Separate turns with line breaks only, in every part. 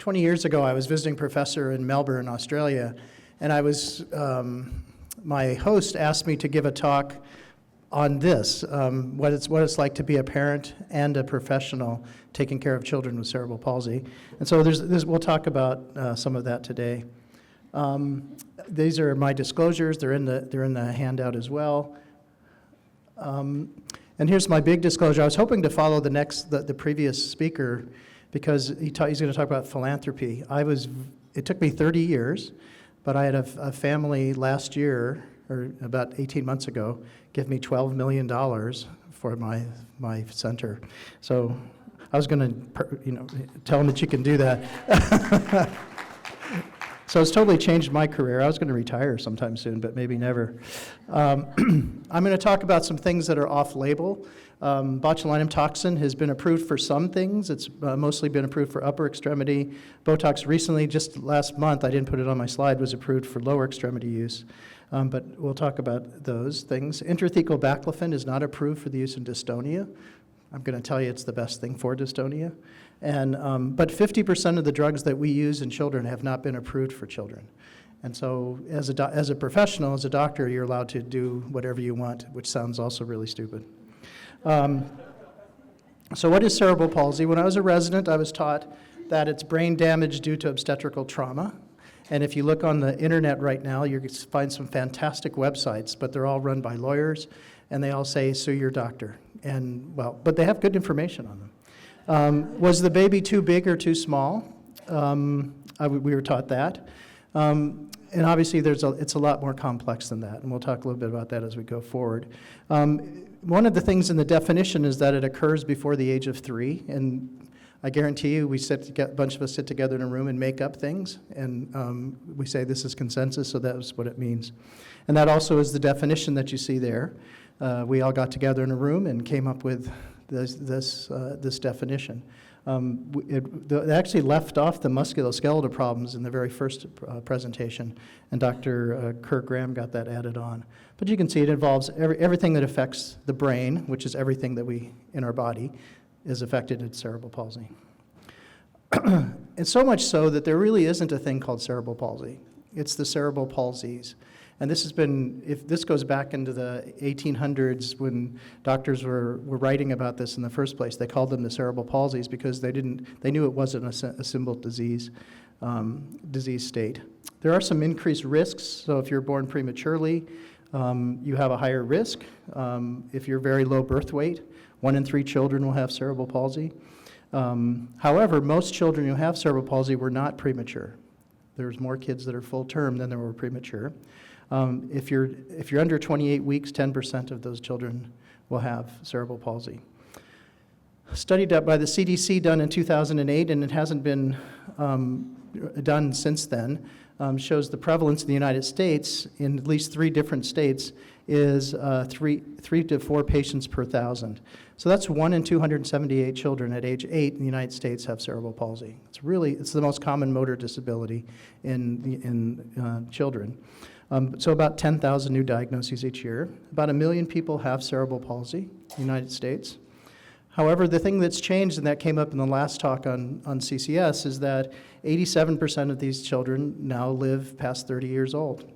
20 years ago, I was visiting professor in Melbourne, Australia, and my host asked me to give a talk on this, what it's like to be a parent and a professional taking care of children with cerebral palsy. And so we'll talk about some of that today. These are my disclosures. They're in the handout as well. And here's my big disclosure. I was hoping to follow the previous speaker because he's going to talk about philanthropy. It took me 30 years, but I had a family last year, or about 18 months ago, give me $12 million for my center. So I was going to, tell them that you can do that. So it's totally changed my career. I was going to retire sometime soon, but maybe never. I'm going to talk about some things that are off-label. Botulinum toxin has been approved for some things. It's mostly been approved for upper extremity. Botox recently, just last month, I didn't put it on my slide, was approved for lower extremity use. But we'll talk about those things. Intrathecal baclofen is not approved for the use in dystonia. I'm going to tell you it's the best thing for dystonia. But 50% of the drugs that we use in children have not been approved for children. And so as a professional, as a doctor, you're allowed to do whatever you want, which sounds also really stupid. So what is cerebral palsy? When I was a resident, I was taught that it's brain damage due to obstetrical trauma. And if you look on the internet right now, you're going to find some fantastic websites, but they're all run by lawyers, and they all say, sue your doctor. But they have good information on them. Was the baby too big or too small? We were taught that. And obviously, it's a lot more complex than that, and we'll talk a little bit about that as we go forward. One of the things in the definition is that it occurs before the age of 3, and I guarantee you, a bunch of us sit together in a room and make up things, and we say this is consensus, so that's what it means. And that also is the definition that you see there. We all got together in a room and came up with this definition. They actually left off the musculoskeletal problems in the very first presentation, and Dr. Kirk Graham got that added on. But you can see it involves everything that affects the brain, which is everything that in our body, is affected in cerebral palsy. And so much so that there really isn't a thing called cerebral palsy. It's the cerebral palsies. And this this goes back into the 1800s when doctors were writing about this in the first place. They called them the cerebral palsies because they knew it wasn't a simple disease state. There are some increased risks. So if you're born prematurely, you have a higher risk. If you're very low birth weight, 1 in 3 children will have cerebral palsy. However, most children who have cerebral palsy were not premature. There's more kids that are full term than there were premature. If you're under 28 weeks, 10% of those children will have cerebral palsy. A study done by the CDC done in 2008, and it hasn't been done since then, shows the prevalence in the United States in at least 3 different states is 3 to 4 patients per 1,000. So that's 1 in 278 children at age 8 in the United States have cerebral palsy. It's the most common motor disability in children. So about 10,000 new diagnoses each year. About 1 million people have cerebral palsy in the United States. However, the thing that's changed, and that came up in the last talk on CCS, is that 87% of these children now live past 30 years old.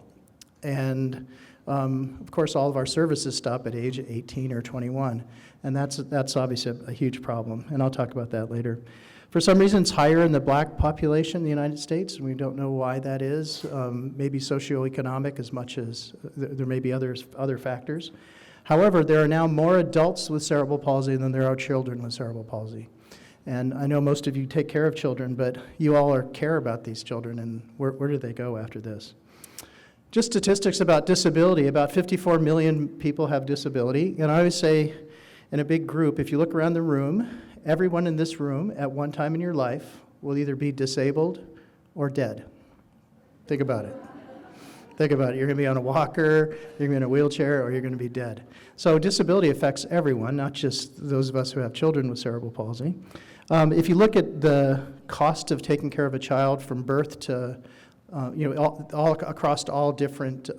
And of course, all of our services stop at age 18 or 21. And that's obviously a huge problem, and I'll talk about that later. For some reason, it's higher in the black population in the United States, and we don't know why that is. Maybe socioeconomic as much as there may be other factors. However, there are now more adults with cerebral palsy than there are children with cerebral palsy. And I know most of you take care of children, but you all care about these children, and where do they go after this? Just statistics about disability. About 54 million people have disability, and I always say in a big group, if you look around the room, everyone in this room at one time in your life will either be disabled or dead. Think about it. Think about it. You're going to be on a walker, you're going to be in a wheelchair, or you're going to be dead. So disability affects everyone, not just those of us who have children with cerebral palsy. If you look at the cost of taking care of a child from birth to, all across all different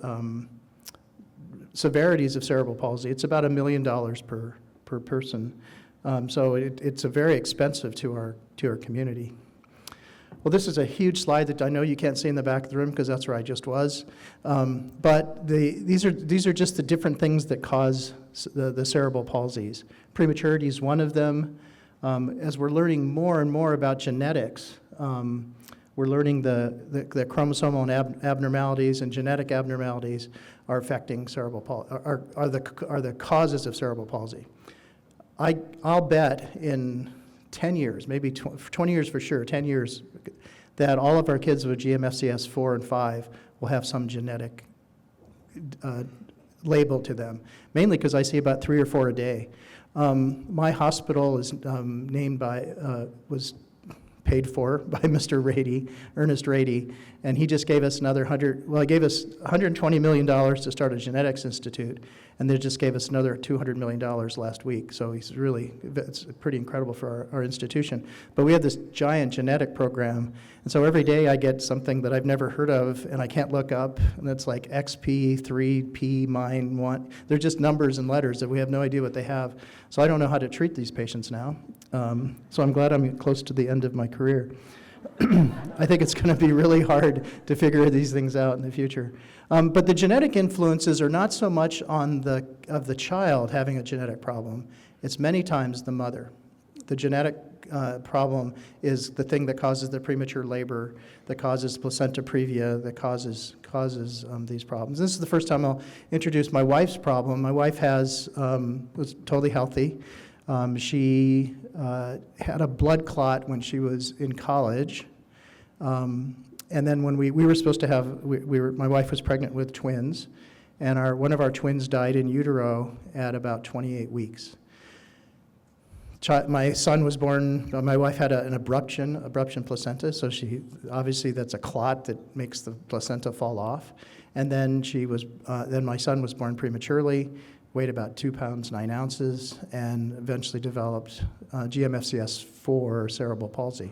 severities of cerebral palsy, it's about $1 million per person. So it's a very expensive to our community. Well, this is a huge slide that I know you can't see in the back of the room because that's where I just was. But these are just the different things that cause the cerebral palsies. Prematurity is one of them. As we're learning more and more about genetics, we're learning the chromosomal abnormalities and genetic abnormalities are affecting cerebral palsy, are the causes of cerebral palsy. I'll bet in 10 years, maybe 20 years for sure, 10 years, that all of our kids with GMFCS 4 and 5 will have some genetic label to them, mainly because I see about 3 or 4 a day. My hospital is was paid for by Mr. Rady, Ernest Rady, and he just gave us he gave us $120 million to start a genetics institute, and they just gave us another $200 million last week. So it's pretty incredible for our institution. But we have this giant genetic program, and so every day I get something that I've never heard of, and I can't look up, and it's like XP, 3P, mine, 1. They're just numbers and letters that we have no idea what they have. So I don't know how to treat these patients now. So I'm glad I'm close to the end of my career. I think it's going to be really hard to figure these things out in the future. But the genetic influences are not so much of the child having a genetic problem. It's many times the mother. The genetic problem is the thing that causes the premature labor, that causes placenta previa, that causes these problems. This is the first time I'll introduce my wife's problem. My wife was totally healthy. She had a blood clot when she was in college, and then when we were supposed to have, my wife was pregnant with twins, and one of our twins died in utero at about 28 weeks. My son was born, my wife had an abruption placenta, so obviously that's a clot that makes the placenta fall off, and then then my son was born prematurely, weighed about 2 pounds, 9 ounces, and eventually developed GMFCS 4 cerebral palsy.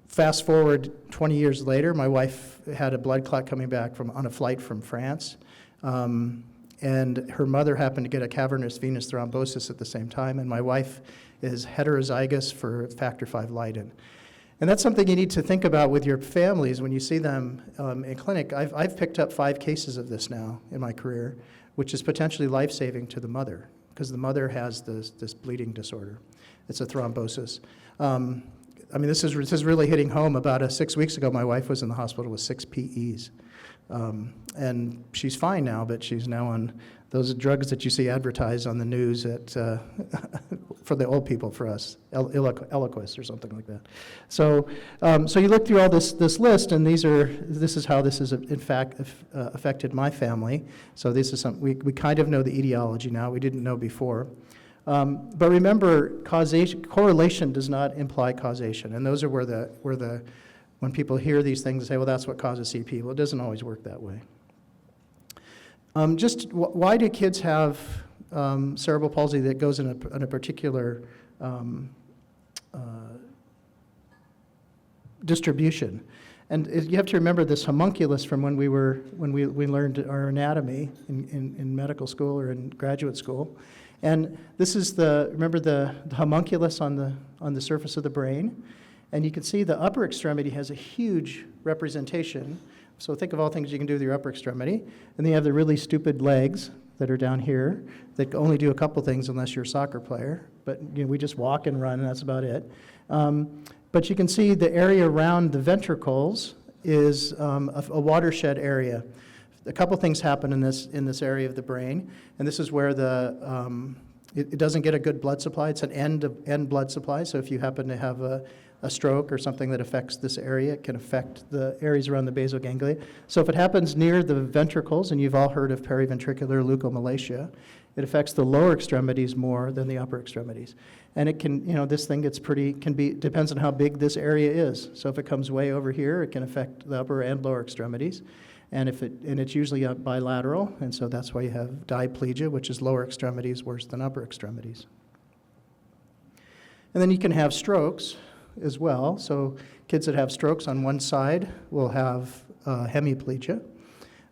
Fast forward 20 years later, my wife had a blood clot coming back on a flight from France, and her mother happened to get a cavernous venous thrombosis at the same time, and my wife is heterozygous for factor V Leiden. And that's something you need to think about with your families when you see them in clinic. I've picked up 5 cases of this now in my career, which is potentially life-saving to the mother, because the mother has this bleeding disorder. It's a thrombosis. This is really hitting home. About 6 weeks ago, my wife was in the hospital with 6 PEs. And she's fine now, but she's now on those drugs that you see advertised on the news for the old people, for us, Eliquis or something like that. So you look through all this list, and this is how this has in fact affected my family. So this is something we kind of know the etiology now. We didn't know before. But remember, correlation does not imply causation, and those are when people hear these things, they say, well, that's what causes CP. Well, it doesn't always work that way. Why do kids have cerebral palsy that goes in a particular distribution? And you have to remember this homunculus from when we learned our anatomy in medical school or in graduate school. And this is remember the homunculus on the surface of the brain? And you can see the upper extremity has a huge representation. So think of all things you can do with your upper extremity. And then you have the really stupid legs that are down here that only do a couple things unless you're a soccer player. But we just walk and run, and that's about it. But you can see the area around the ventricles is a watershed area. A couple things happen in this area of the brain, and this is where it doesn't get a good blood supply. It's an end blood supply, so if you happen to have a stroke or something that affects this area, it can affect the areas around the basal ganglia. So if it happens near the ventricles, and you've all heard of periventricular leukomalacia, it affects the lower extremities more than the upper extremities. And it can, this thing depends on how big this area is. So if it comes way over here, it can affect the upper and lower extremities. And it's usually bilateral, and so that's why you have diplegia, which is lower extremities worse than upper extremities. And then you can have strokes as well. So kids that have strokes on one side will have hemiplegia.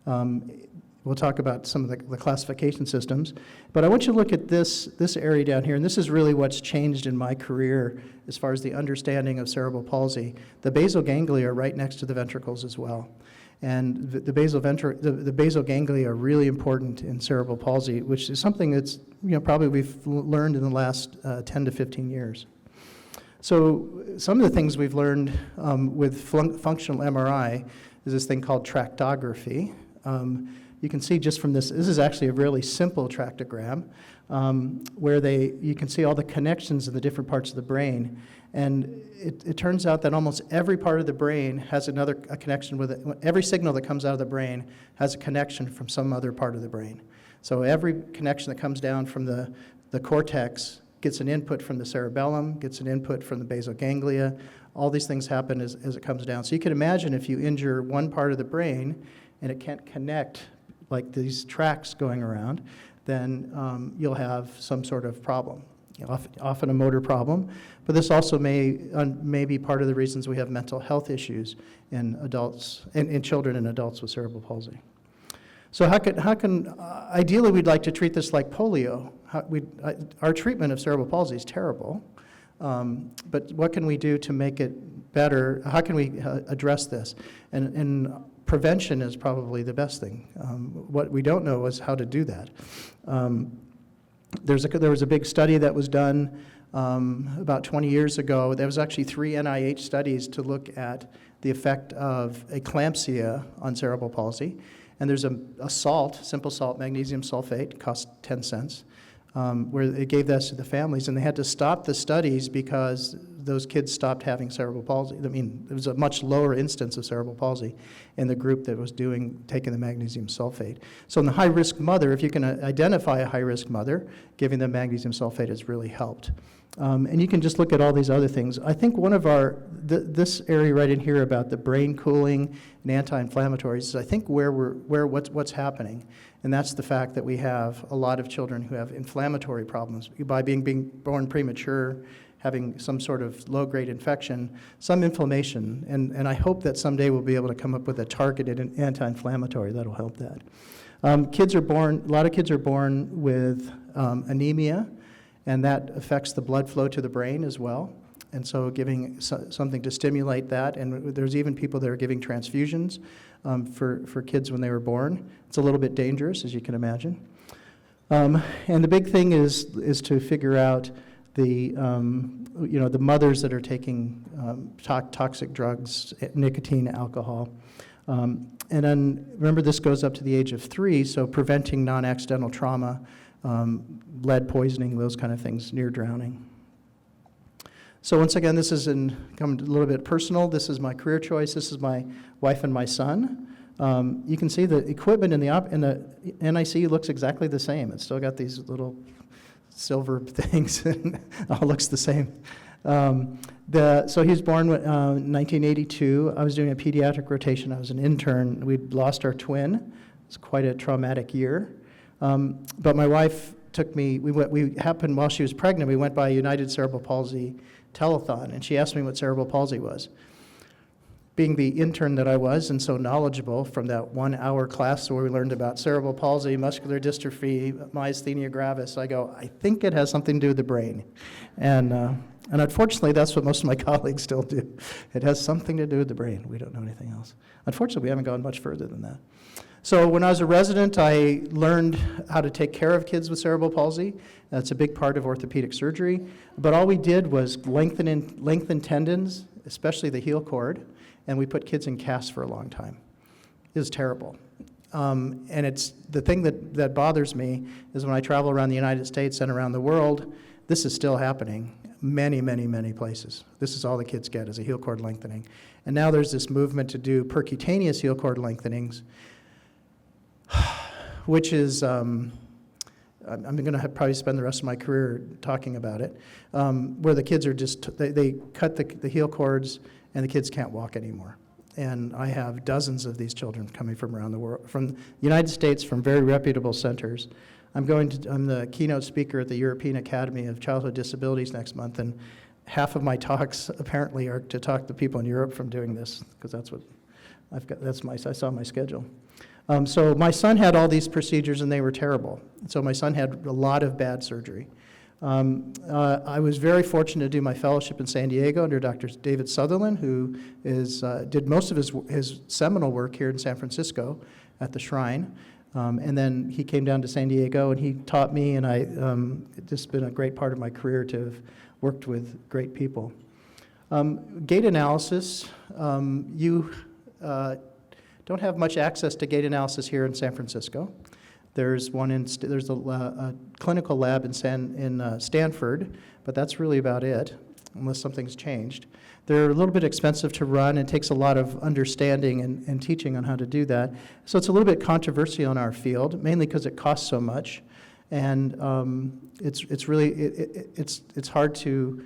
Will we'll talk about some of the classification systems. But I want you to look at this area down here, and this is really what's changed in my career as far as the understanding of cerebral palsy. The basal ganglia are right next to the ventricles as well. And the basal ganglia are really important in cerebral palsy, which is something that's, probably we've learned in the last 10 to 15 years. So some of the things we've learned with functional MRI is this thing called tractography. You can see just from this is actually a really simple tractogram where you can see all the connections in the different parts of the brain. And it turns out that almost every part of the brain has a connection with it. Every signal that comes out of the brain has a connection from some other part of the brain. So every connection that comes down from the cortex gets an input from the cerebellum, gets an input from the basal ganglia. All these things happen as it comes down. So you can imagine if you injure one part of the brain and it can't connect like these tracks going around, then you'll have some sort of problem. Often a motor problem, but this also may be part of the reasons we have mental health issues in adults, in children and adults with cerebral palsy. So how can ideally we'd like to treat this like polio. Our treatment of cerebral palsy is terrible, but what can we do to make it better? How can we address this? And prevention is probably the best thing. What we don't know is how to do that. There was a big study that was done about 20 years ago. There was actually 3 NIH studies to look at the effect of eclampsia on cerebral palsy. And there's a salt, simple salt, magnesium sulfate, cost 10 cents, where they gave this to the families, and they had to stop the studies because those kids stopped having cerebral palsy. I mean, there was a much lower instance of cerebral palsy in the group that was taking the magnesium sulfate. So in the high-risk mother, if you can identify a high-risk mother, giving them magnesium sulfate has really helped. And you can just look at all these other things. I think one of this area right in here about the brain cooling and anti-inflammatories is I think what's happening. And that's the fact that we have a lot of children who have inflammatory problems by being born premature, having some sort of low-grade infection, some inflammation. And I hope that someday we'll be able to come up with a targeted anti-inflammatory that'll help that. A lot of kids are born with anemia, and that affects the blood flow to the brain as well. And so giving something to stimulate that, and there's even people that are giving transfusions for kids when they were born. It's a little bit dangerous, as you can imagine. And the big thing is to figure out the mothers that are taking toxic drugs, nicotine, alcohol. And then remember, this goes up to the age of 3, so preventing non-accidental trauma, lead poisoning, those kind of things, near drowning. So once again, this is come a little bit personal. This is my career choice. This is my wife and my son. You can see the equipment in the NIC looks exactly the same. It's still got these little silver things, and it all looks the same. So he was born in 1982. I was doing a pediatric rotation. I was an intern. We'd lost our twin. It was quite a traumatic year. But my wife took me, we happened while she was pregnant, we went by a United Cerebral Palsy telethon, and she asked me what cerebral palsy was. Being the intern that I was, and so knowledgeable from that 1-hour class where we learned about cerebral palsy, muscular dystrophy, myasthenia gravis, I go, I think it has something to do with the brain. And unfortunately, that's what most of my colleagues still do. It has something to do with the brain. We don't know anything else. Unfortunately, we haven't gone much further than that. So when I was a resident, I learned how to take care of kids with cerebral palsy. That's a big part of orthopedic surgery. But all we did was lengthen tendons, especially the heel cord, and we put kids in casts for a long time. It was terrible. And it's the thing that bothers me is when I travel around the United States and around the world, this is still happening many, many, many places. This is all the kids get is a heel cord lengthening. And now there's this movement to do percutaneous heel cord lengthenings, which is, I'm going to probably spend the rest of my career talking about it, where the kids are they cut the heel cords and the kids can't walk anymore. And I have dozens of these children coming from around the world, from the United States, from very reputable centers. I'm the keynote speaker at the European Academy of Childhood Disabilities next month, and half of my talks apparently are to talk to people in Europe from doing this, because that's what I've got. I saw my schedule. So my son had all these procedures and they were terrible. So my son had a lot of bad surgery. I was very fortunate to do my fellowship in San Diego under Dr. David Sutherland, who did most of his seminal work here in San Francisco at the Shrine. And then he came down to San Diego and he taught me, and it's just been a great part of my career to have worked with great people. Gait analysis, you don't have much access to gait analysis here in San Francisco. There's a clinical lab in Stanford, but that's really about it, unless something's changed. They're a little bit expensive to run. It takes a lot of understanding and teaching on how to do that. So it's a little bit controversial in our field, mainly because it costs so much, and it's hard to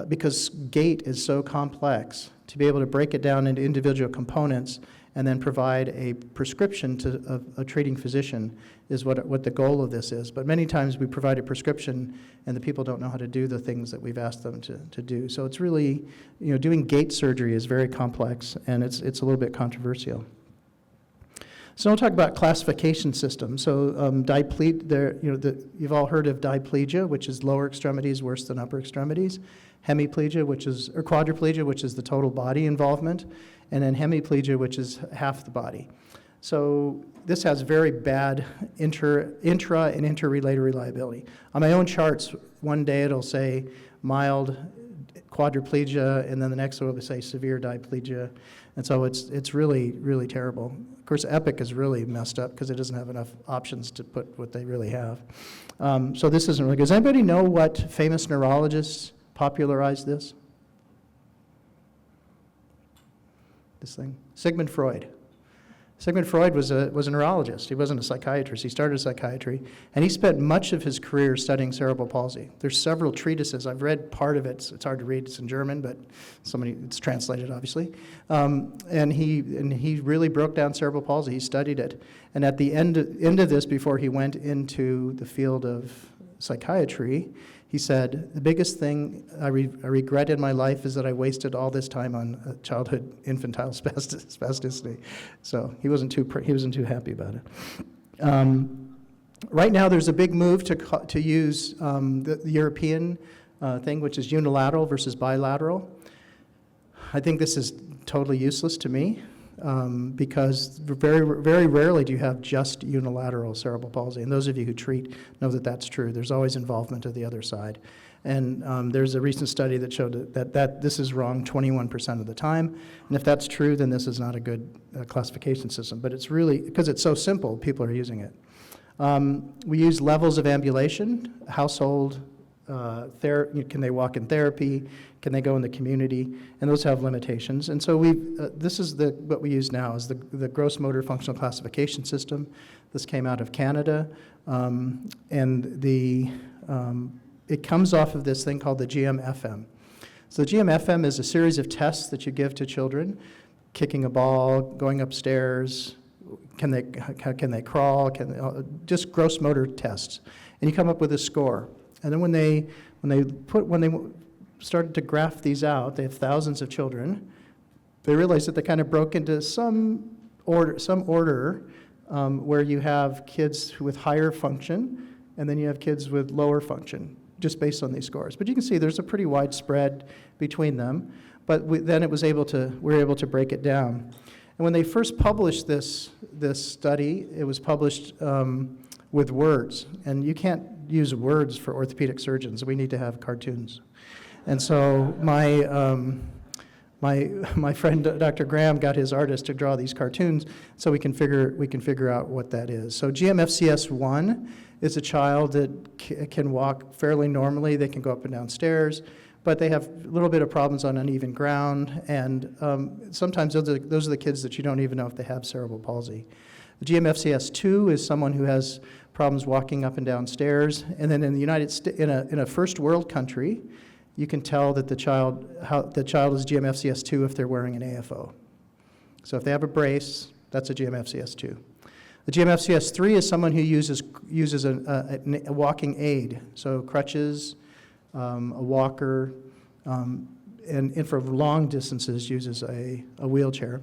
because gait is so complex, to be able to break it down into individual components and then provide a prescription to a treating physician is what the goal of this is. But many times we provide a prescription and the people don't know how to do the things that we've asked them to do. So it's really, doing gait surgery is very complex, and it's a little bit controversial. So I'll talk about classification systems. So you've all heard of diplegia, which is lower extremities worse than upper extremities. Hemiplegia, or quadriplegia, which is the total body involvement, and then hemiplegia, which is half the body. So this has very bad intra and interrelated reliability. On my own charts, one day it'll say mild quadriplegia, and then the next one will say severe diplegia. And so it's really, really terrible. Of course, Epic is really messed up because it doesn't have enough options to put what they really have. So this isn't really good. Does anybody know what famous neurologists popularized this? This thing? Sigmund Freud. Sigmund Freud was a neurologist. He wasn't a psychiatrist. He started psychiatry, and he spent much of his career studying cerebral palsy. There's several treatises. I've read part of it. It's hard to read. It's in German, but it's translated, obviously. And he really broke down cerebral palsy. He studied it. And at the end of this, before he went into the field of psychiatry, he said, the biggest thing I regret in my life is that I wasted all this time on childhood infantile spasticity. So he wasn't too happy about it. Right now, there's a big move to use the European thing, which is unilateral versus bilateral. I think this is totally useless to me. Because very, very rarely do you have just unilateral cerebral palsy. And those of you who treat know that that's true. There's always involvement of the other side. And there's a recent study that showed that this is wrong 21% of the time. And if that's true, then this is not a good classification system. But it's really, because it's so simple, people are using it. We use levels of ambulation, household, can they walk in therapy? Can they go in the community? And those have limitations. And so this is what we use now is the gross motor functional classification system. This came out of Canada, and it comes off of this thing called the GMFM. So the GMFM is a series of tests that you give to children: kicking a ball, going upstairs, can they crawl, just gross motor tests, and you come up with a score. And then when they started to graph these out, they have thousands of children. They realized that they kind of broke into some order where you have kids with higher function, and then you have kids with lower function, just based on these scores. But you can see there's a pretty wide spread between them. But then we were able to break it down. And when they first published this study, it was published with words, and you can't use words for orthopedic surgeons. We need to have cartoons. And so my friend Dr. Graham got his artist to draw these cartoons so we can figure out what that is. So GMFCS 1 is a child that can walk fairly normally. They can go up and down stairs, but they have a little bit of problems on uneven ground, and sometimes those are the kids that you don't even know if they have cerebral palsy. The GMFCS 2 is someone who has problems walking up and down stairs, and then in the United States, in a first world country, you can tell that the child is GMFCS 2 if they're wearing an AFO. So if they have a brace, that's a GMFCS 2. The GMFCS 3 is someone who uses a walking aid, so crutches, a walker, and for long distances uses a wheelchair.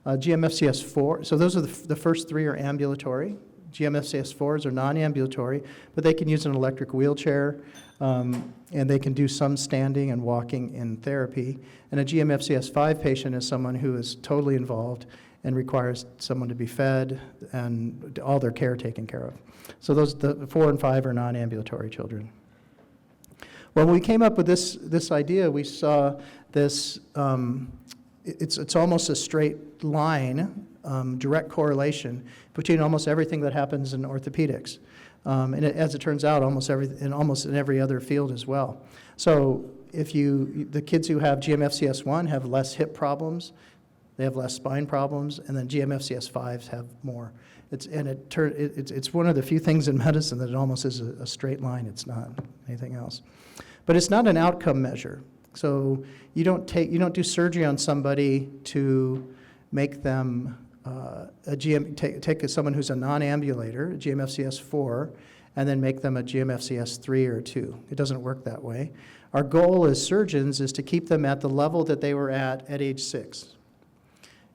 GMFCS4, so those are the first three are ambulatory. GMFCS4s are non-ambulatory, but they can use an electric wheelchair, and they can do some standing and walking in therapy. And a GMFCS5 patient is someone who is totally involved and requires someone to be fed and all their care taken care of. So the 4 and 5 are non-ambulatory children. When we came up with this idea, we saw this, it's almost a straight line, direct correlation between almost everything that happens in orthopedics. And as it turns out, almost in every other field as well. So the kids who have GMFCS1 have less hip problems, they have less spine problems, and then GMFCS5s have more. It's one of the few things in medicine that it almost is a straight line. It's not anything else. But it's not an outcome measure. So you don't do surgery on somebody to make them take someone who's a non-ambulator, a GMFCS4, and then make them a GMFCS3 or 2. It doesn't work that way. Our goal as surgeons is to keep them at the level that they were at age 6.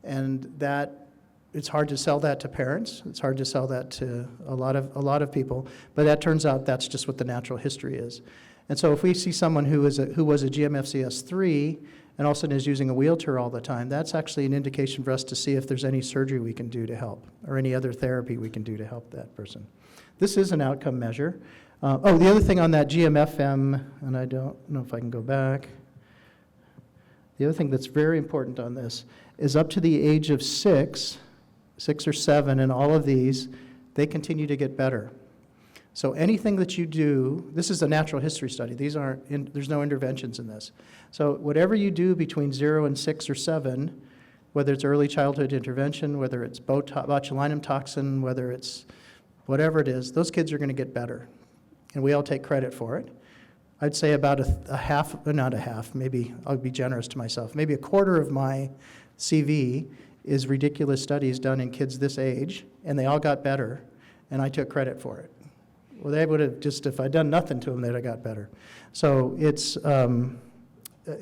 And that, it's hard to sell that to parents. It's hard to sell that to a lot of people. But that turns out that's just what the natural history is. And so if we see someone who was a GMFCS3 and all of a sudden is using a wheelchair all the time, that's actually an indication for us to see if there's any surgery we can do to help or any other therapy we can do to help that person. This is an outcome measure. The other thing on that GMFM, and I don't know if I can go back. The other thing that's very important on this is up to the age of 6 or 7, and all of these, they continue to get better. So anything that you do, this is a natural history study. There's no interventions in this. So whatever you do between 0 and 6 or 7, whether it's early childhood intervention, whether it's botulinum toxin, whether it's whatever it is, those kids are going to get better. And we all take credit for it. I'd say about a half, not a half, maybe I'll be generous to myself, maybe a quarter of my CV is ridiculous studies done in kids this age, and they all got better, and I took credit for it. Well, they would have just, if I'd done nothing to them, they'd have got better. So it's,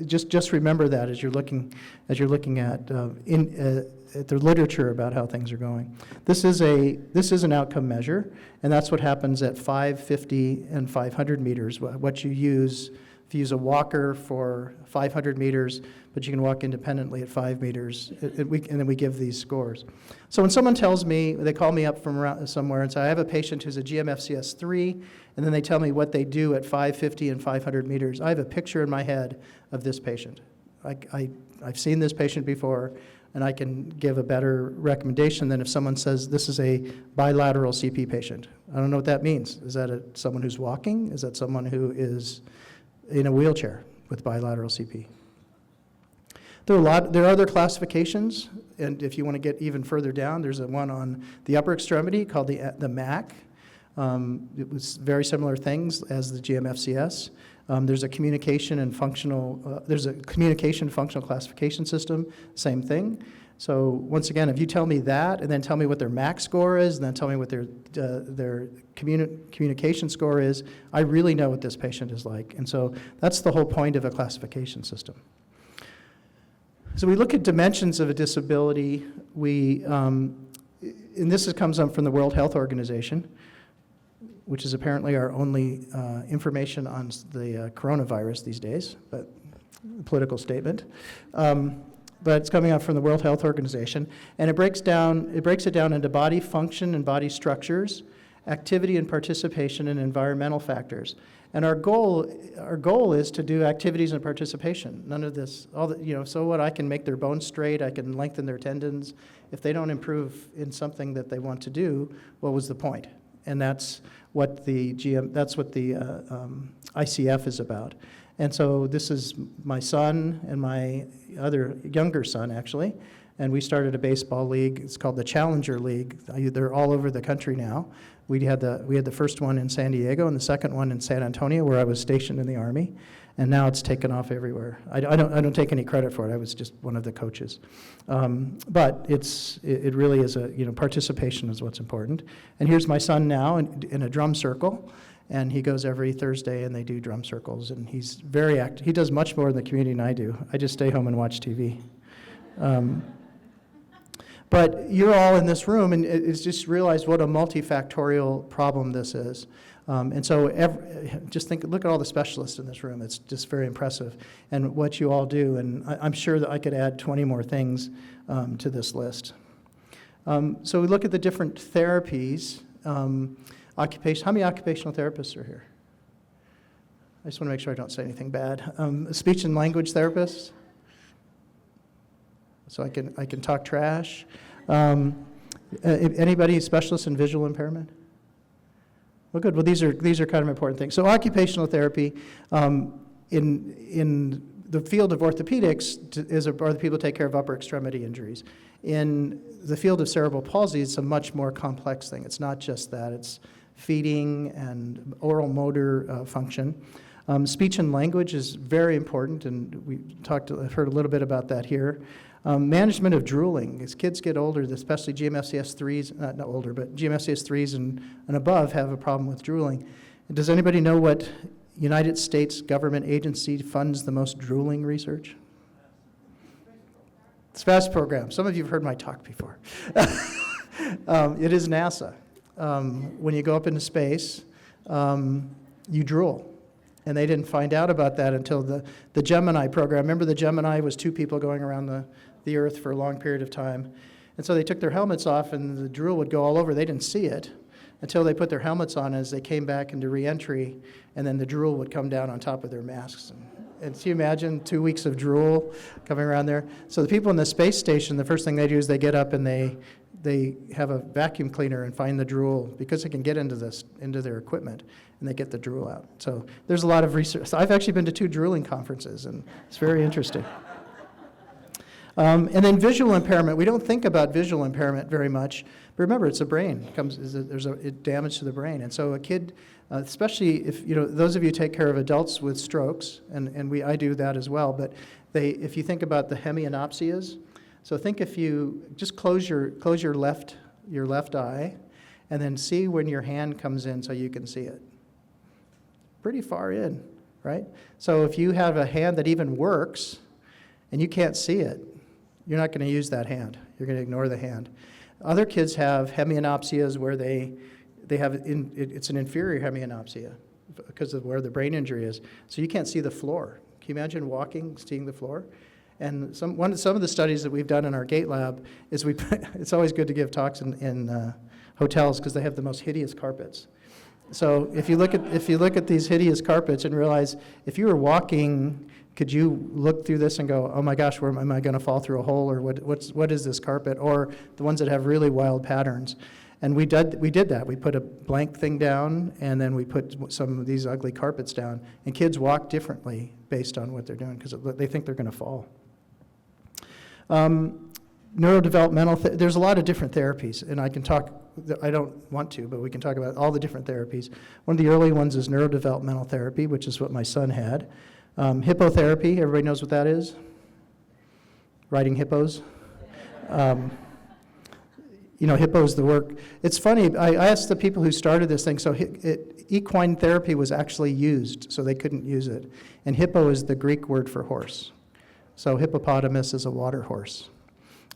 just remember that as you're looking at the literature about how things are going. This is an outcome measure, and that's what happens at 5, 50, and 500 meters. What you use, if you use a walker for 500 meters, but you can walk independently at 5 meters, and then we give these scores. So when someone tells me, they call me up from around somewhere and say, I have a patient who's a GMFCS3, and then they tell me what they do at 5, 50, and 500 meters, I have a picture in my head of this patient. I've seen this patient before, and I can give a better recommendation than if someone says this is a bilateral CP patient. I don't know what that means. Is that someone who's walking? Is that someone who is in a wheelchair with bilateral CP? There are other classifications, and if you want to get even further down, there's one on the upper extremity called the MAC. It was very similar things as the GMFCS. There's a communication functional classification system, same thing. So once again, if you tell me that, and then tell me what their MAC score is, and then tell me what their communication score is, I really know what this patient is like. And so that's the whole point of a classification system. So we look at dimensions of a disability. And this comes up from the World Health Organization, which is apparently our only information on the coronavirus these days, but a political statement. But it's coming out from the World Health Organization, and it breaks it down into body function and body structures, activity and participation, and environmental factors. And our goal is to do activities and participation. None of this, so what, I can make their bones straight, I can lengthen their tendons. If they don't improve in something that they want to do, what was the point? And that's what the ICF is about. And so this is my son and my other younger son, actually, and we started a baseball league. It's called the Challenger League. They're all over the country now. We had the first one in San Diego and the second one in San Antonio, where I was stationed in the Army, and now it's taken off everywhere. I don't take any credit for it. I was just one of the coaches, but it really is participation is what's important. And here's my son now in a drum circle, and he goes every Thursday and they do drum circles, and he's very active. He does much more in the community than I do. I just stay home and watch TV. But you're all in this room, and it's just realized what a multifactorial problem this is. And so just look at all the specialists in this room. It's just very impressive, and what you all do. And I'm sure that I could add 20 more things to this list. So we look at the different therapies. How many occupational therapists are here? I just want to make sure I don't say anything bad. Speech and language therapists. So I can talk trash. Anybody specialist in visual impairment? Well, good. Well, these are kind of important things. So occupational therapy in the field of orthopedics are the people who take care of upper extremity injuries. In the field of cerebral palsy, it's a much more complex thing. It's not just that. It's feeding and oral motor function. Speech and language is very important, and I've heard a little bit about that here. Management of drooling. As kids get older, especially GMFCS 3s, not older, but GMFCS 3s and above have a problem with drooling. Does anybody know what United States government agency funds the most drooling research? SPAS program. Some of you have heard my talk before. It is NASA. When you go up into space, you drool. And they didn't find out about that until the Gemini program. Remember, the Gemini was 2 people going around the Earth for a long period of time. And so they took their helmets off, and the drool would go all over. They didn't see it until they put their helmets on as they came back into re-entry, and then the drool would come down on top of their masks. And so you imagine 2 weeks of drool coming around there. So the people in the space station, the first thing they do is they get up and they have a vacuum cleaner and find the drool, because they can get into their equipment, and they get the drool out. So there's a lot of research. So I've actually been to 2 drooling conferences, and it's very interesting. And then visual impairment. We don't think about visual impairment very much, but remember, it's a brain. There's damage to the brain. And so a kid, especially if, those of you who take care of adults with strokes, and I do that as well, but if you think about the hemianopsias, so think if you just close your left eye, and then see when your hand comes in so you can see it. Pretty far in, right? So if you have a hand that even works and you can't see it, you're not going to use that hand. You're going to ignore the hand. Other kids have hemianopsias where they have it's an inferior hemianopsia because of where the brain injury is. So you can't see the floor. Can you imagine walking, seeing the floor? And some of the studies that we've done in our Gait lab is it's always good to give talks in hotels because they have the most hideous carpets. So if you look at these hideous carpets and realize if you were walking, could you look through this and go, oh my gosh, where am I going to fall through a hole, or what is this carpet? Or the ones that have really wild patterns. And we did that. We put a blank thing down, and then we put some of these ugly carpets down. And kids walk differently based on what they're doing because they think they're going to fall. Neurodevelopmental, there's a lot of different therapies, and I don't want to, but we can talk about all the different therapies. One of the early ones is neurodevelopmental therapy, which is what my son had. Hippotherapy, everybody knows what that is? Riding hippos. Hippos, the work. It's funny, I asked the people who started this thing, so equine therapy was actually used, so they couldn't use it. And hippo is the Greek word for horse. So hippopotamus is a water horse.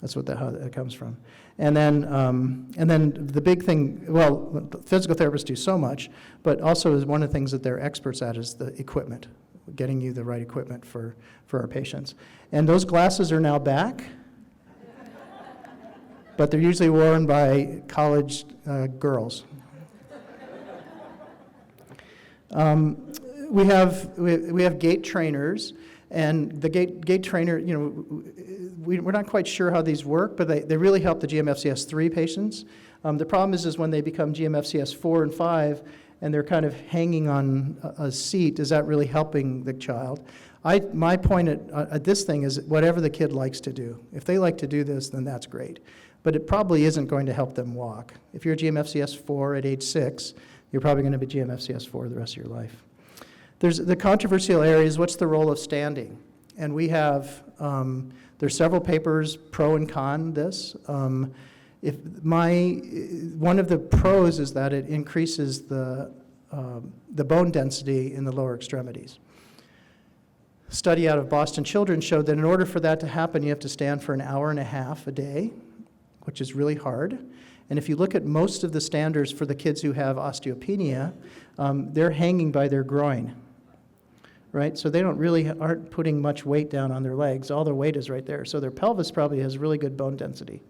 That's how that comes from. And then the big thing, well, physical therapists do so much, but also is one of the things that they're experts at is the equipment, getting you the right equipment for our patients. And those glasses are now back, but they're usually worn by college girls. We have Gait Trainers. And the Gait Trainer, we're not quite sure how these work, but they really help the GMFCS 3 patients. The problem is when they become GMFCS 4 and 5, and they're kind of hanging on a seat, is that really helping the child? My point at this thing is whatever the kid likes to do. If they like to do this, then that's great. But it probably isn't going to help them walk. If you're GMFCS 4 at age 6, you're probably going to be GMFCS 4 the rest of your life. There's the controversial areas, what's the role of standing? And we have, there's several papers pro and con this. One of the pros is that it increases the bone density in the lower extremities. A study out of Boston Children's showed that in order for that to happen, you have to stand for an hour and a half a day, which is really hard. And if you look at most of the standards for the kids who have osteopenia, they're hanging by their groin, right? So they aren't putting much weight down on their legs. All their weight is right there. So their pelvis probably has really good bone density.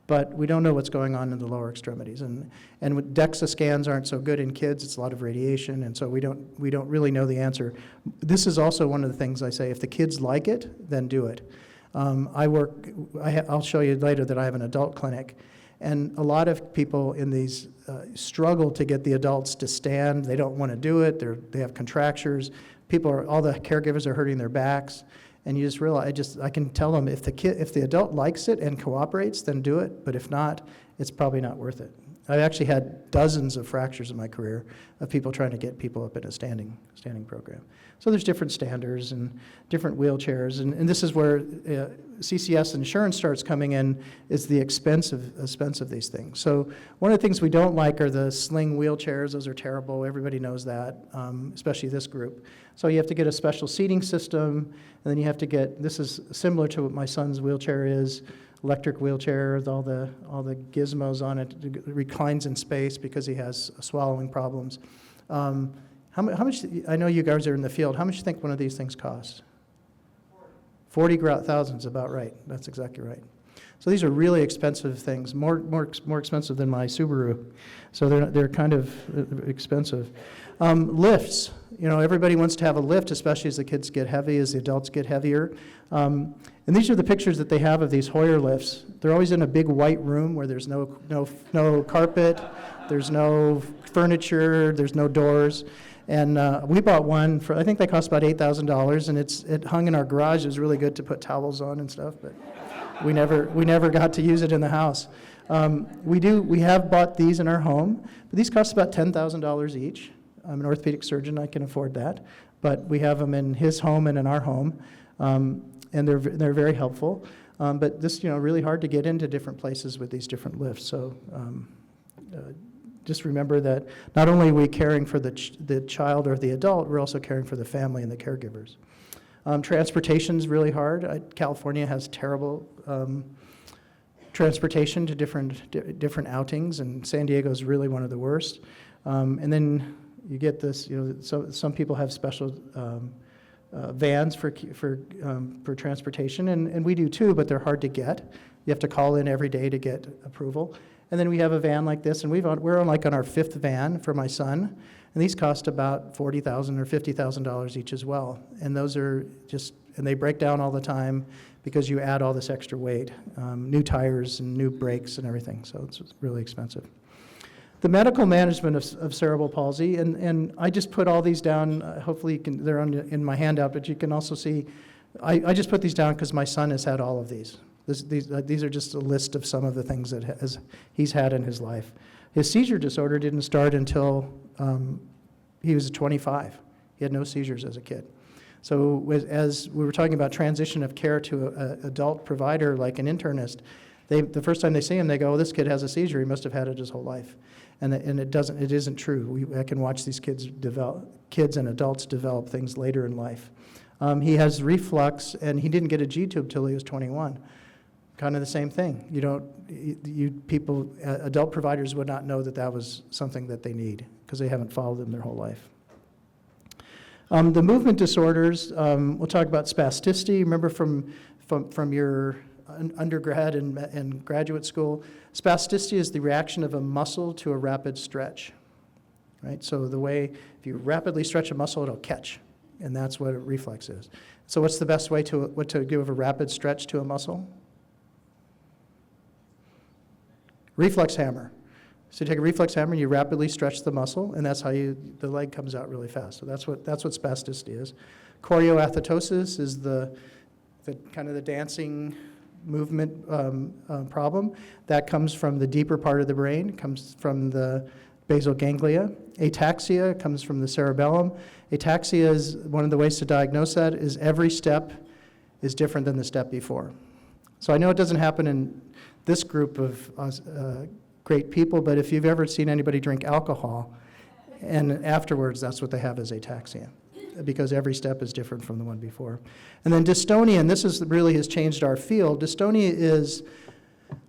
But we don't know what's going on in the lower extremities. And with DEXA scans aren't so good in kids. It's a lot of radiation, and so we don't really know the answer. This is also one of the things I say, if the kids like it, then do it. I'll show you later that I have an adult clinic, and a lot of people in these struggle to get the adults to stand. They don't want to do it. They have contractures. All the caregivers are hurting their backs. And you just realize, I can tell them if the adult likes it and cooperates, then do it. But if not, it's probably not worth it. I've actually had dozens of fractures in my career of people trying to get people up in a standing program. So there's different standards and different wheelchairs, and this is where CCS insurance starts coming in, is the expense of these things. So one of the things we don't like are the sling wheelchairs. Those are terrible. Everybody knows that, especially this group. So you have to get a special seating system, and then you have to get, this is similar to what my son's wheelchair is, electric wheelchair with all the gizmos on it. It reclines in space because he has swallowing problems. How much, I know you guys are in the field, how much do you think one of these things costs? 40,000 is about right. That's exactly right. So these are really expensive things, more expensive than my Subaru. So they're kind of expensive. Lifts, everybody wants to have a lift, especially as the kids get heavy, as the adults get heavier. And these are the pictures that they have of these Hoyer lifts. They're always in a big white room where there's no carpet, there's no furniture, there's no doors. And we bought one I think they cost about $8,000, and it hung in our garage. It was really good to put towels on and stuff, but we never got to use it in the house. We have bought these in our home, but these cost about $10,000 each. I'm an orthopedic surgeon, I can afford that, but we have them in his home and in our home, and they're very helpful. But this, really hard to get into different places with these different lifts. So just remember that not only are we caring for the child or the adult, we're also caring for the family and the caregivers. Transportation is really hard. California has terrible transportation to different outings, and San Diego is really one of the worst. And then you get this, so some people have special vans for transportation, and we do too, but they're hard to get. You have to call in every day to get approval. And then we have a van like this, and we're on our fifth van for my son, and these cost about $40,000 or $50,000 each as well. And those are and they break down all the time because you add all this extra weight, new tires and new brakes and everything, so it's really expensive. The medical management of cerebral palsy, and I just put all these down. Hopefully they're in my handout, but you can also see, I just put these down because my son has had all of these. These are just a list of some of the things that he's had in his life. His seizure disorder didn't start until he was 25. He had no seizures as a kid. So as we were talking about transition of care to an adult provider like an internist, the first time they see him, they go, "Oh, this kid has a seizure. He must have had it his whole life," and it isn't true. I can watch these kids and adults develop things later in life. He has reflux, and he didn't get a G-tube till he was 21. Kind of the same thing. Adult providers would not know that was something that they need because they haven't followed them their whole life. The movement disorders, we'll talk about spasticity. Remember from your undergrad and graduate school, spasticity is the reaction of a muscle to a rapid stretch, right? So if you rapidly stretch a muscle, it'll catch, and that's what a reflex is. So what's the best way to give a rapid stretch to a muscle? Reflex hammer. So you take a reflex hammer and you rapidly stretch the muscle, and that's how the leg comes out really fast. So that's what spasticity is. Chorioathetosis is the kind of the dancing movement problem. That comes from the deeper part of the brain, comes from the basal ganglia. Ataxia comes from the cerebellum. Ataxia is one of the ways to diagnose that is every step is different than the step before. So I know it doesn't happen in this group of great people, but if you've ever seen anybody drink alcohol, and afterwards that's what they have is ataxia, because every step is different from the one before. And then dystonia, and this really has changed our field. Dystonia is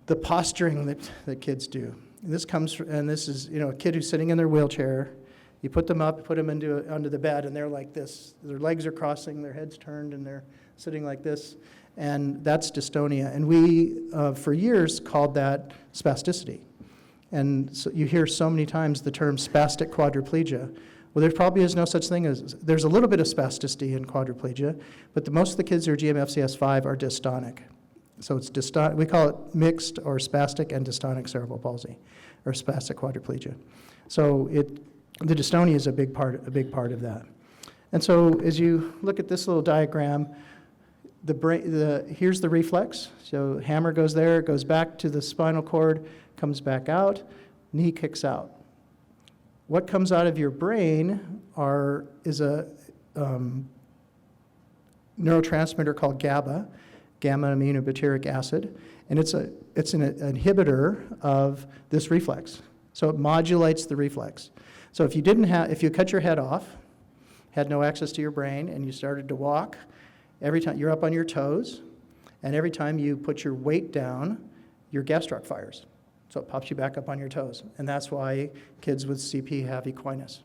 the posturing that kids do. And this is, a kid who's sitting in their wheelchair. You put them up, put them onto the bed, and they're like this. Their legs are crossing, their head's turned, and they're sitting like this. And that's dystonia. And we, for years, called that spasticity. And so you hear so many times the term spastic quadriplegia. Well, there probably is no such thing as, there's a little bit of spasticity in quadriplegia, but most of the kids who are GMFCS 5 are dystonic. So it's we call it mixed or spastic and dystonic cerebral palsy, or spastic quadriplegia. So the dystonia is a big part of that. And so as you look at this little diagram, here's the reflex. So hammer goes there, it goes back to the spinal cord, comes back out, knee kicks out. What comes out of your brain is a neurotransmitter called GABA, gamma-aminobutyric acid, and it's an inhibitor of this reflex. So it modulates the reflex. So if you cut your head off, had no access to your brain, and you started to walk, every time you're up on your toes, and every time you put your weight down, your gastroc fires. So it pops you back up on your toes. And that's why kids with CP have equinus,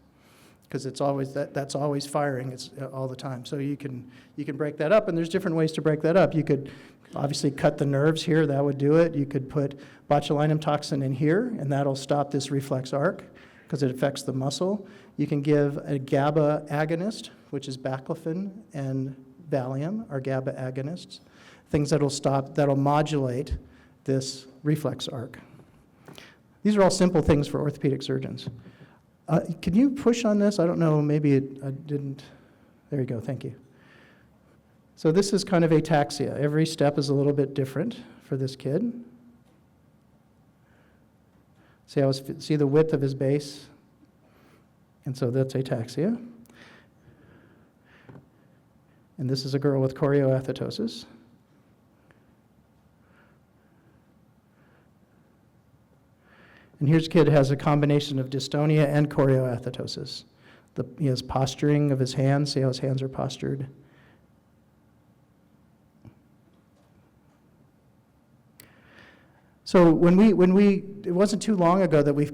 because it's always that's always firing. It's all the time. So you can break that up, and there's different ways to break that up. You could obviously cut the nerves here. That would do it. You could put botulinum toxin in here, and that'll stop this reflex arc because it affects the muscle. You can give a GABA agonist, which is baclofen and Valium are GABA agonists, things that'll modulate this reflex arc. These are all simple things for orthopedic surgeons. Can you push on this? I don't know, maybe I didn't. There you go, thank you. So this is kind of ataxia. Every step is a little bit different for this kid. See the width of his base? And so that's ataxia. And this is a girl with chorioathetosis. And here's a kid who has a combination of dystonia and chorioathetosis. He has posturing of his hands. See how his hands are postured? So it wasn't too long ago that we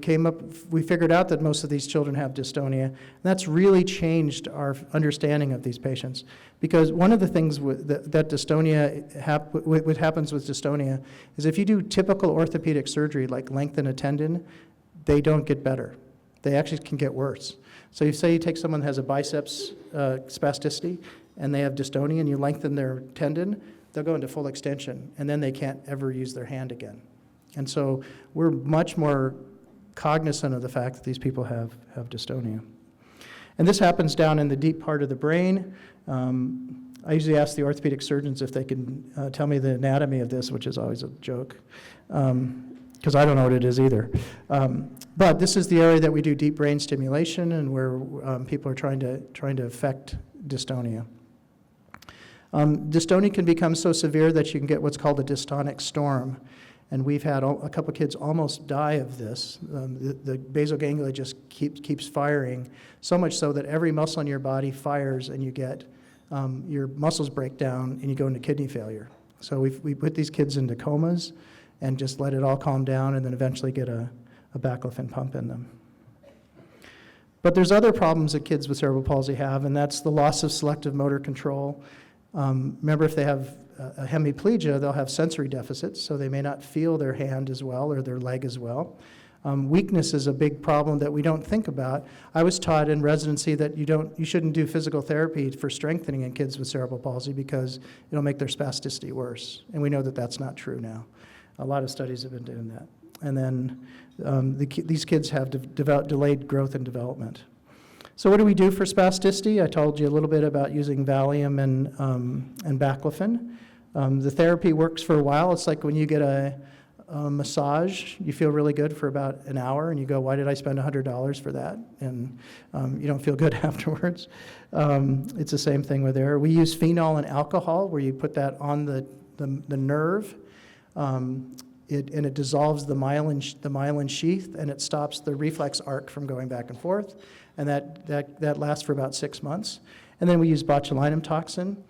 figured out that most of these children have dystonia. And that's really changed our understanding of these patients. Because one of the things that what happens with dystonia is if you do typical orthopedic surgery, like lengthen a tendon, they don't get better. They actually can get worse. So you take someone who has a biceps spasticity and they have dystonia and you lengthen their tendon, they'll go into full extension and then they can't ever use their hand again. And so we're much more cognizant of the fact that these people have dystonia. And this happens down in the deep part of the brain. I usually ask the orthopedic surgeons if they can tell me the anatomy of this, which is always a joke, because I don't know what it is either. But this is the area that we do deep brain stimulation and where people are trying to affect dystonia. Dystonia can become so severe that you can get what's called a dystonic storm. And we've had a couple kids almost die of this. The basal ganglia just keeps firing, so much so that every muscle in your body fires and you get, your muscles break down and you go into kidney failure. So we put these kids into comas and just let it all calm down and then eventually get a baclofen pump in them. But there's other problems that kids with cerebral palsy have, and that's the loss of selective motor control. Remember, if they have a hemiplegia, they'll have sensory deficits, so they may not feel their hand as well or their leg as well. Weakness is a big problem that we don't think about. I was taught in residency that you shouldn't do physical therapy for strengthening in kids with cerebral palsy because it'll make their spasticity worse, and we know that that's not true now. A lot of studies have been doing that. And then these kids have delayed growth and development. So what do we do for spasticity? I told you a little bit about using Valium and baclofen. The therapy works for a while. It's like when you get a massage, you feel really good for about an hour, and you go, why did I spend $100 for that? And you don't feel good afterwards. It's the same thing with there. We use phenol and alcohol, where you put that on the nerve, and it dissolves the myelin sheath, and it stops the reflex arc from going back and forth. And that lasts for about 6 months. And then we use botulinum toxin.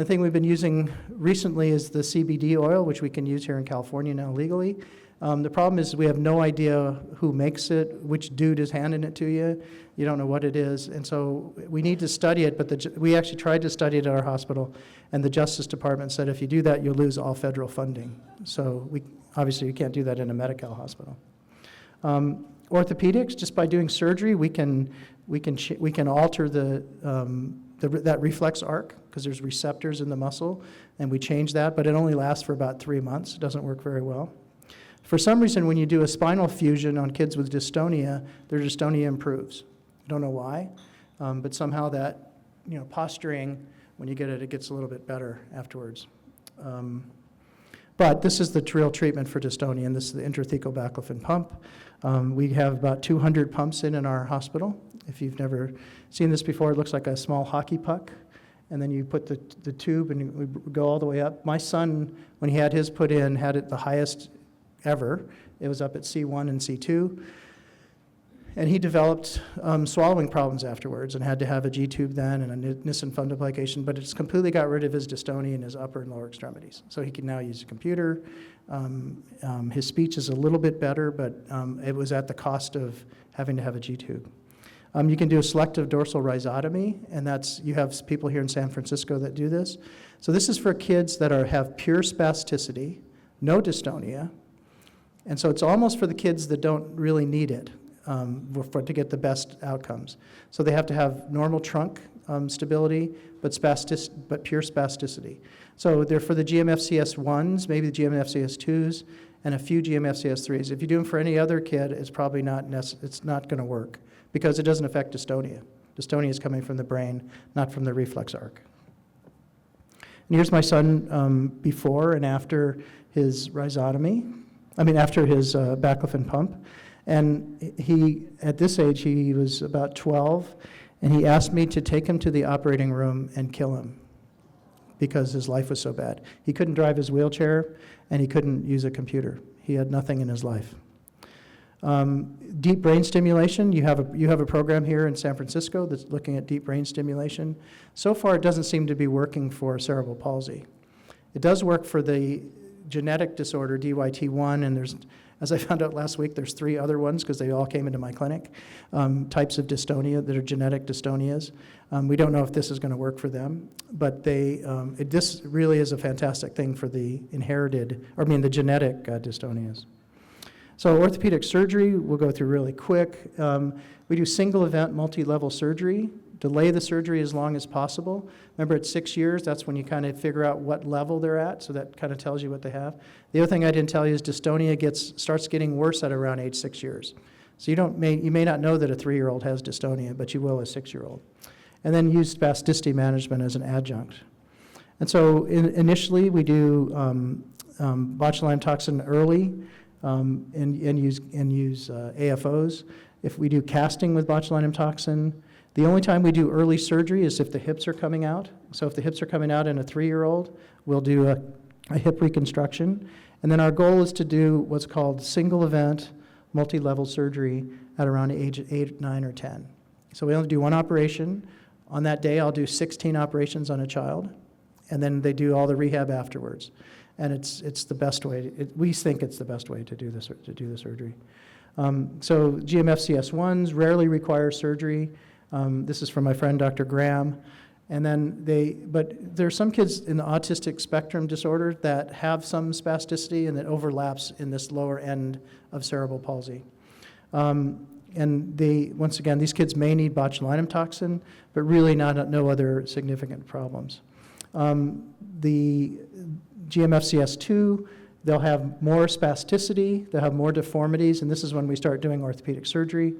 The thing we've been using recently is the CBD oil, which we can use here in California now legally. The problem is we have no idea who makes it, which dude is handing it to you. You don't know what it is, and so we need to study it, but we actually tried to study it at our hospital, and the Justice Department said if you do that, you'll lose all federal funding. So obviously you can't do that in a Medi-Cal hospital. Orthopedics, just by doing surgery, we can alter that reflex arc, because there's receptors in the muscle, and we change that, but it only lasts for about 3 months. It doesn't work very well. For some reason, when you do a spinal fusion on kids with dystonia, their dystonia improves. I don't know why, but somehow that, posturing, when you get it, it gets a little bit better afterwards. But this is the real treatment for dystonia, and this is the intrathecal baclofen pump. We have about 200 pumps in our hospital. If you've never seen this before, it looks like a small hockey puck, and then you put the tube and we go all the way up. My son, when he had his put in, had it the highest ever. It was up at C1 and C2. And he developed swallowing problems afterwards and had to have a G-tube then and a Nissen fundoplication, but it's completely got rid of his dystonia in his upper and lower extremities. So he can now use a computer. His speech is a little bit better, but it was at the cost of having to have a G-tube. You can do a selective dorsal rhizotomy, and you have people here in San Francisco that do this. So this is for kids that have pure spasticity, no dystonia, and so it's almost for the kids that don't really need it to get the best outcomes. So they have to have normal trunk stability, but pure spasticity. So they're for the GMFCS 1s, maybe the GMFCS 2s, and a few GMFCS 3s. If you do them for any other kid, it's probably not going to work because it doesn't affect dystonia. Dystonia is coming from the brain, not from the reflex arc. And here's my son before and after his after his baclofen pump. And at this age, he was about 12, and he asked me to take him to the operating room and kill him because his life was so bad. He couldn't drive his wheelchair, and he couldn't use a computer. He had nothing in his life. Deep brain stimulation, you have a program here in San Francisco that's looking at deep brain stimulation. So far, it doesn't seem to be working for cerebral palsy. It does work for the genetic disorder, DYT1, and there's, as I found out last week, there's 3 other ones because they all came into my clinic, types of dystonia that are genetic dystonias. We don't know if this is going to work for them, but this really is a fantastic thing for the genetic dystonias. So orthopedic surgery, we'll go through really quick. We do single event, multi-level surgery. Delay the surgery as long as possible. Remember, at 6 years, that's when you kind of figure out what level they're at, so that kind of tells you what they have. The other thing I didn't tell you is dystonia starts getting worse at around age 6 years. So you may not know that a 3-year-old has dystonia, but you will a 6-year-old. And then use spasticity management as an adjunct. And so initially, we do botulinum toxin early and use AFOs. If we do casting with botulinum toxin, the only time we do early surgery is if the hips are coming out. So if the hips are coming out in a 3-year-old, we'll do a hip reconstruction. And then our goal is to do what's called single event, multi-level surgery at around age 8, 9, or 10. So we only do 1 operation. On that day, I'll do 16 operations on a child, and then they do all the rehab afterwards. And it's the best way. We think it's the best way to do the surgery. So GMFCS 1s rarely require surgery. This is from my friend Dr. Graham. And then but there are some kids in the autistic spectrum disorder that have some spasticity and that overlaps in this lower end of cerebral palsy. And once again, these kids may need botulinum toxin, but really no other significant problems. The GMFCS2, they'll have more spasticity, they'll have more deformities, and this is when we start doing orthopedic surgery.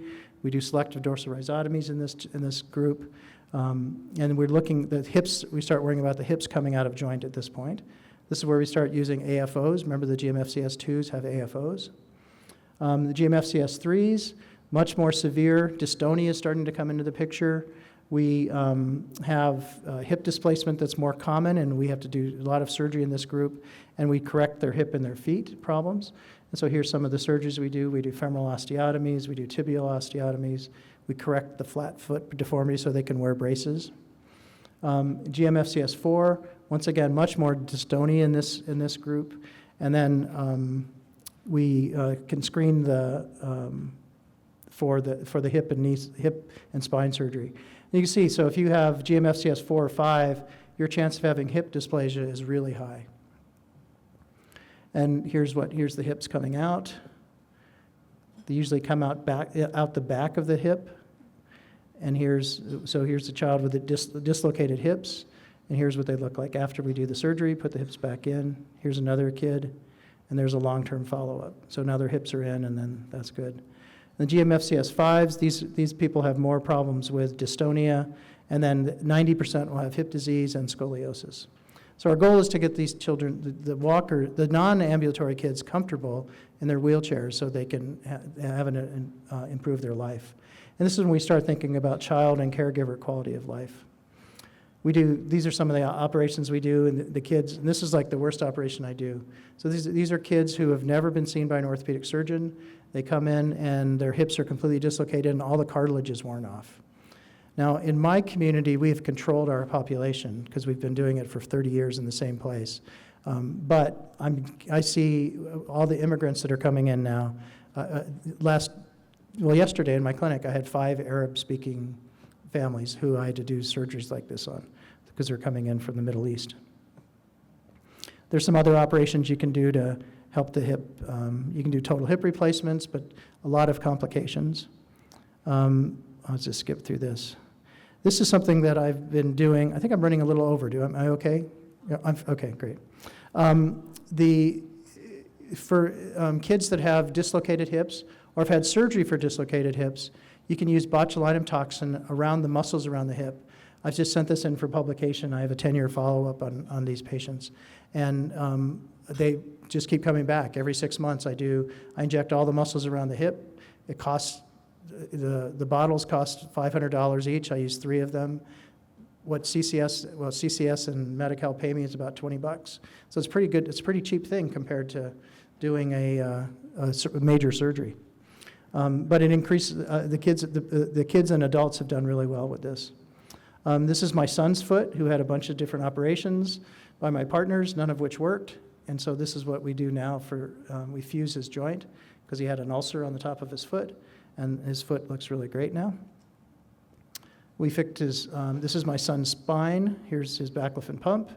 We do selective dorsal rhizotomies in this group, and we're looking the hips. We start worrying about the hips coming out of joint at this point. This is where we start using AFOs. Remember, the GMFCS2s have AFOs. The GMFCS3s, much more severe. Dystonia is starting to come into the picture. We have hip displacement that's more common, and we have to do a lot of surgery in this group, and we correct their hip and their feet problems. And so here's some of the surgeries we do. We do femoral osteotomies, we do tibial osteotomies, we correct the flat foot deformity so they can wear braces. GMFCS4, once again, much more dystonia in this group. And then we can screen for the hip and spine surgery. And you can see, so if you have GMFCS4 or 5, your chance of having hip dysplasia is really high. And here's the hips coming out. They usually come out the back of the hip. And here's the child with the dislocated hips, and here's what they look like after we do the surgery, put the hips back in. Here's another kid, and there's a long-term follow-up. So now their hips are in, and then that's good. The GMFCS5s, these people have more problems with dystonia, and then 90% will have hip disease and scoliosis. So our goal is to get these children, the non-ambulatory kids, comfortable in their wheelchairs so they can improve their life. And this is when we start thinking about child and caregiver quality of life. These are some of the operations we do, and the kids, and this is like the worst operation I do. So these are kids who have never been seen by an orthopedic surgeon. They come in and their hips are completely dislocated and all the cartilage is worn off. Now, in my community, we have controlled our population because we've been doing it for 30 years in the same place. But I see all the immigrants that are coming in now. Yesterday in my clinic, I had 5 Arab-speaking families who I had to do surgeries like this on because they're coming in from the Middle East. There's some other operations you can do to help the hip. You can do total hip replacements, but a lot of complications. I'll just skip through this. This is something that I've been doing. I think I'm running a little over. Am I okay? Yeah, okay, great. For kids that have dislocated hips or have had surgery for dislocated hips, you can use botulinum toxin around the muscles around the hip. I've just sent this in for publication. I have a 10-year follow-up on these patients. And they just keep coming back. Every 6 months I inject all the muscles around the hip. It costs, the bottles cost $500 each. I use 3 of them. What CCS and Medi-Cal pay me is about $20. So it's pretty good. It's a pretty cheap thing compared to doing a major surgery. But it increases, the kids and adults have done really well with this. This is my son's foot, who had a bunch of different operations by my partners, none of which worked. And so this is what we do now we fuse his joint because he had an ulcer on the top of his foot, and his foot looks really great now. We fixed this is my son's spine. Here's his baclofen pump.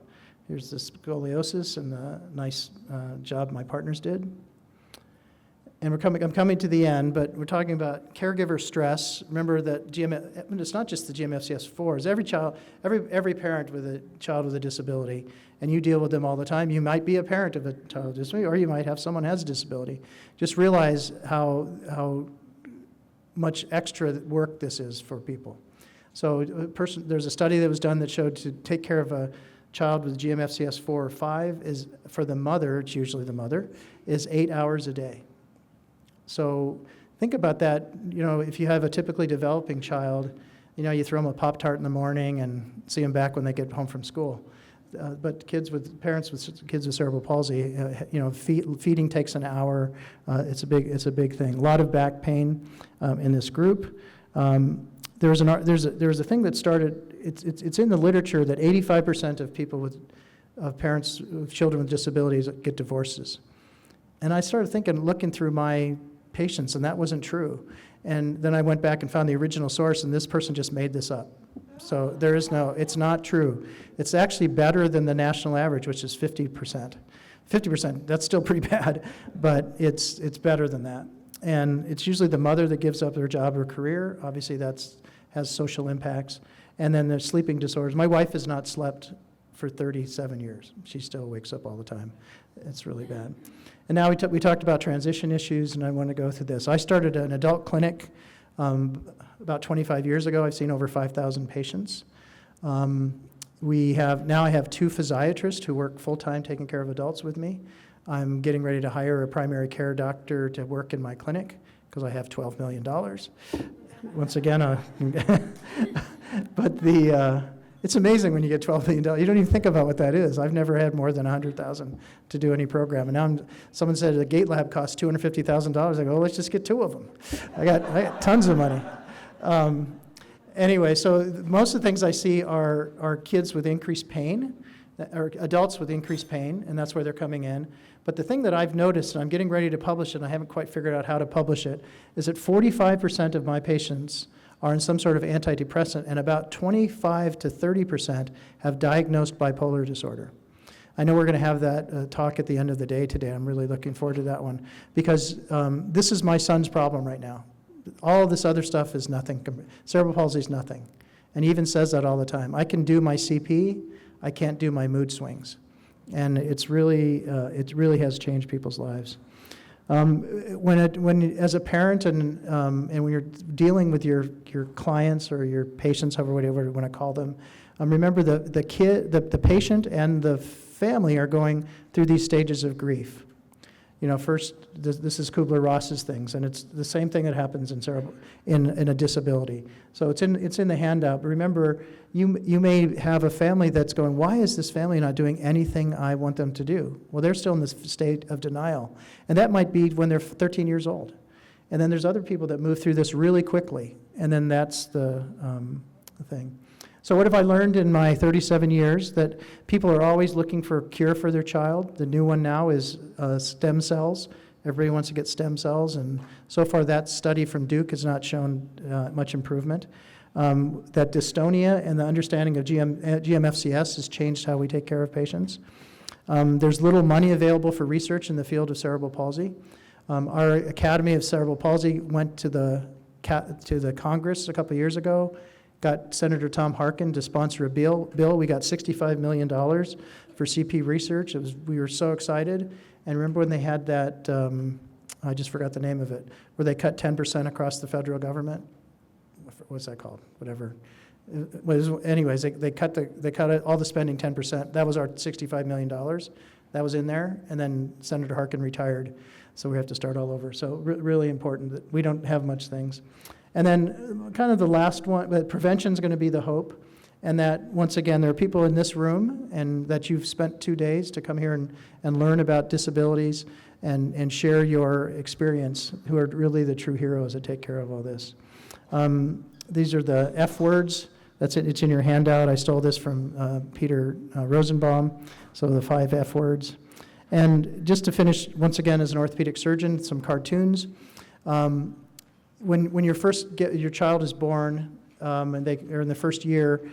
Here's the scoliosis and the nice job my partners did. And I'm coming to the end, but we're talking about caregiver stress. Remember that it's not just the GMFCS4s. Every parent with a child with a disability, and you deal with them all the time. You might be a parent of a child with a disability, or you might have someone who has a disability. Just realize how much extra work this is for people. So there's a study that was done that showed to take care of a child with GMFCS4 or 5 is, for the mother, it's usually the mother, is 8 hours a day. So think about that. If you have a typically developing child, you throw them a Pop-Tart in the morning and see them back when they get home from school. But parents with kids with cerebral palsy, feeding takes an hour. It's a big thing. A lot of back pain in this group. There's a thing that started. It's in the literature that 85% of people parents of children with disabilities get divorces. And I started looking through my patients, and that wasn't true. And then I went back and found the original source, and this person just made this up. So it's not true. It's actually better than the national average, which is 50%. 50%, that's still pretty bad, but it's better than that. And it's usually the mother that gives up their job or career. Obviously, has social impacts. And then there's sleeping disorders. My wife has not slept for 37 years. She still wakes up all the time. It's really bad. And now we talked about transition issues, and I want to go through this. I started an adult clinic about 25 years ago. I've seen over 5,000 patients. I have 2 physiatrists who work full-time taking care of adults with me. I'm getting ready to hire a primary care doctor to work in my clinic because I have $12 million. Once again, but it's amazing when you get $12 million. You don't even think about what that is. I've never had more than $100,000 to do any program. And now someone said the Gait Lab costs $250,000. I go, let's just get 2 of them. I got tons of money. Anyway, so most of the things I see are kids with increased pain, or adults with increased pain, and that's where they're coming in. But the thing that I've noticed, and I'm getting ready to publish it, and I haven't quite figured out how to publish it, is that 45% of my patients are in some sort of antidepressant, and about 25 to 30% have diagnosed bipolar disorder. I know we're going to have that talk at the end of the day today. I'm really looking forward to that one, because this is my son's problem right now. All this other stuff is nothing. Cerebral palsy is nothing. And he even says that all the time. I can do my CP, I can't do my mood swings. And it really has changed people's lives. When as a parent and when you're dealing with your clients or your patients, however whatever you want to call them, remember the patient and the family are going through these stages of grief. You know, first this is Kubler-Ross's things, and it's the same thing that happens in a disability. So it's in the handout. But remember, you may have a family that's going, why is this family not doing anything I want them to do? Well, they're still in this state of denial, and that might be when they're 13 years old. And then there's other people that move through this really quickly, and then that's the thing. So what have I learned in my 37 years? That people are always looking for a cure for their child. The new one now is stem cells. Everybody wants to get stem cells, and so far that study from Duke has not shown much improvement. That dystonia and the understanding of GMFCS has changed how we take care of patients. There's little money available for research in the field of cerebral palsy. Our Academy of Cerebral Palsy went to the Congress a couple of years ago, got Senator Tom Harkin to sponsor a bill. We got $65 million for CP research. We were so excited. And remember when they had that, I just forgot the name of it, where they cut 10% across the federal government? What's that called? Whatever. Anyways, they cut all the spending 10%. That was our $65 million. That was in there. And then Senator Harkin retired, so we have to start all over. So really important that we don't have much things. And then kind of the last one, but prevention is going to be the hope. And that, once again, there are people in this room and that you've spent 2 days to come here and learn about disabilities and share your experience, who are really the true heroes that take care of all this. These are the F words. That's it. It's in your handout. I stole this from Peter Rosenbaum. So the 5 F words. And just to finish, once again, as an orthopedic surgeon, some cartoons. When your child is born and they are in the first year,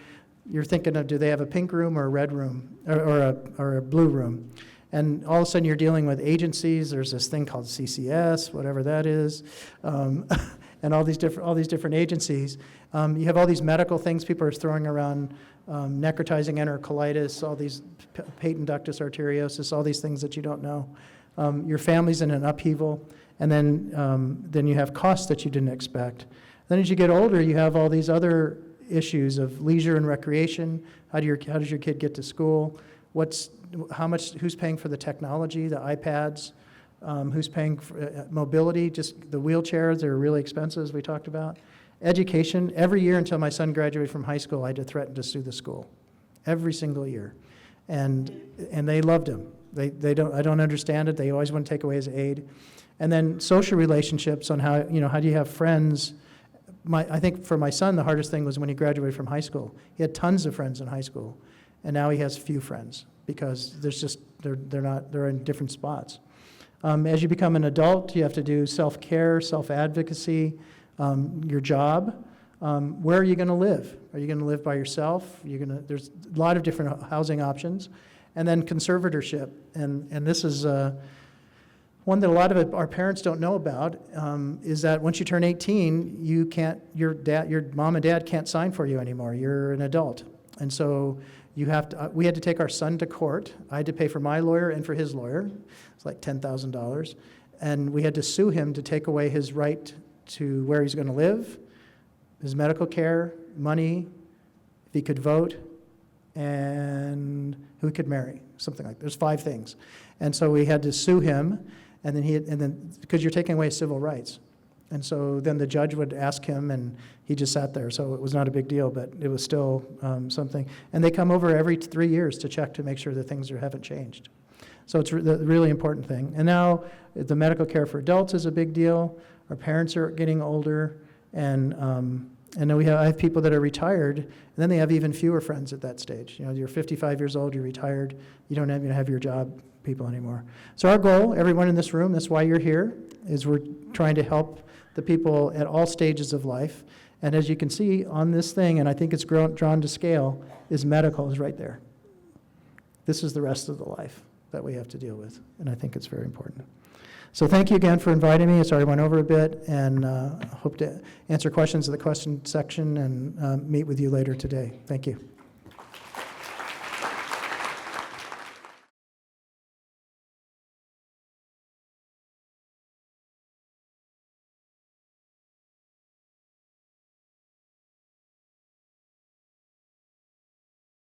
you're thinking of, do they have a pink room or a red room or a blue room? And all of a sudden you're dealing with agencies. There's this thing called CCS, whatever that is, and all these different agencies. You have all these medical things people are throwing around, necrotizing enterocolitis, all these patent ductus arteriosus, all these things that you don't know. Your family's in an upheaval. And then you have costs that you didn't expect. Then as you get older, you have all these other issues of leisure and recreation. How does your kid get to school? Who's paying for the technology, the iPads? Who's paying for mobility? Just the wheelchairs, they're really expensive, as we talked about. Education. Every year until my son graduated from high school, I had to threaten to sue the school. Every single year. And they loved him. I don't understand it. They always want to take away his aid. And then social relationships on how do you have friends. I think for my son, the hardest thing was when he graduated from high school. He had tons of friends in high school, and now he has few friends because they're in different spots. As you become an adult, you have to do self-care, self-advocacy, your job. Where are you going to live? Are you going to live by yourself? There's a lot of different housing options. And then conservatorship, and this is one that a lot of our parents don't know about, is that once you turn 18, your mom and dad can't sign for you anymore. You're an adult, and so we had to take our son to court. I had to pay for my lawyer and for his lawyer. It's like $10,000, and we had to sue him to take away his right to where he's going to live, his medical care, money, if he could vote, and who he could marry, something like that. There's 5 things. And so we had to sue him, and then because you're taking away civil rights. And so then the judge would ask him, and he just sat there. So it was not a big deal, but it was still something. And they come over every 3 years to check to make sure that things haven't changed. So it's a really important thing. And now the medical care for adults is a big deal. Our parents are getting older, and And then I have people that are retired, and then they have even fewer friends at that stage. You know, you're 55 years old, you're retired, you don't even have your job people anymore. So our goal, everyone in this room, that's why you're here, is we're trying to help the people at all stages of life. And as you can see on this thing, and I think it's drawn to scale, is medical is right there. This is the rest of the life that we have to deal with, and I think it's very important. So thank you again for inviting me. Sorry I went over a bit, and hope to answer questions in the question section and meet with you later today. Thank you.